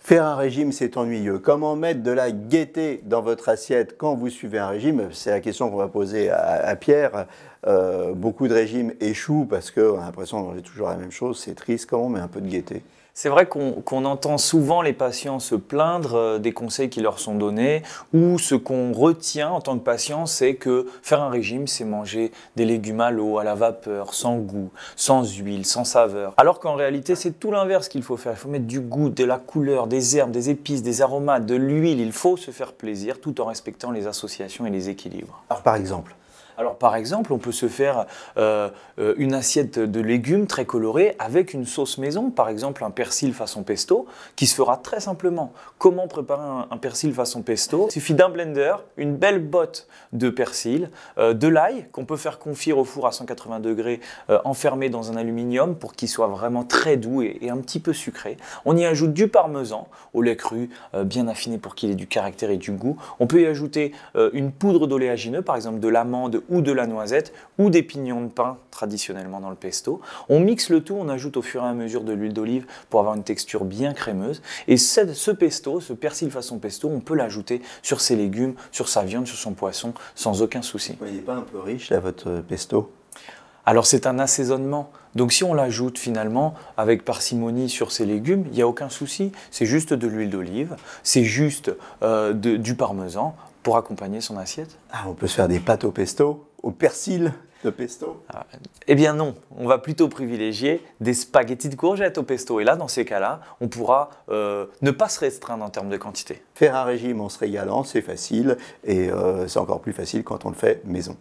Faire un régime, c'est ennuyeux. Comment mettre de la gaieté dans votre assiette quand vous suivez un régime? C'est la question qu'on va poser à Pierre. Beaucoup de régimes échouent parce qu'on a l'impression de manger toujours la même chose. C'est triste. Comment on met un peu de gaieté? C'est vrai qu'on entend souvent les patients se plaindre des conseils qui leur sont donnés, ou ce qu'on retient en tant que patient, c'est que faire un régime, c'est manger des légumes à l'eau, à la vapeur, sans goût, sans huile, sans saveur. Alors qu'en réalité, c'est tout l'inverse qu'il faut faire. Il faut mettre du goût, de la couleur, des herbes, des épices, des aromates, de l'huile. Il faut se faire plaisir tout en respectant les associations et les équilibres. Alors par exemple, Par exemple, on peut se faire une assiette de légumes très colorée avec une sauce maison, par exemple un persil façon pesto, qui se fera très simplement. Comment préparer un persil façon pesto? Il suffit d'un blender, une belle botte de persil, de l'ail qu'on peut faire confire au four à 180 degrés, enfermé dans un aluminium pour qu'il soit vraiment très doux et un petit peu sucré. On y ajoute du parmesan au lait cru, bien affiné pour qu'il ait du caractère et du goût. On peut y ajouter une poudre d'oléagineux, par exemple de l'amande ou de la noisette, ou des pignons de pain, traditionnellement dans le pesto. On mixe le tout, on ajoute au fur et à mesure de l'huile d'olive pour avoir une texture bien crémeuse. Et ce pesto, ce persil façon pesto, on peut l'ajouter sur ses légumes, sur sa viande, sur son poisson, sans aucun souci. vous voyez pas un peu riche là, votre pesto? Alors c'est un assaisonnement, donc si on l'ajoute finalement avec parcimonie sur ses légumes, il n'y a aucun souci. C'est juste de l'huile d'olive, c'est juste du parmesan pour accompagner son assiette. Ah, on peut se faire des pâtes au pesto, au persil de pesto? Eh bien non, on va plutôt privilégier des spaghettis de courgettes au pesto. Et là, dans ces cas-là, on pourra ne pas se restreindre en termes de quantité. Faire un régime en se régalant, c'est facile et c'est encore plus facile quand on le fait maison.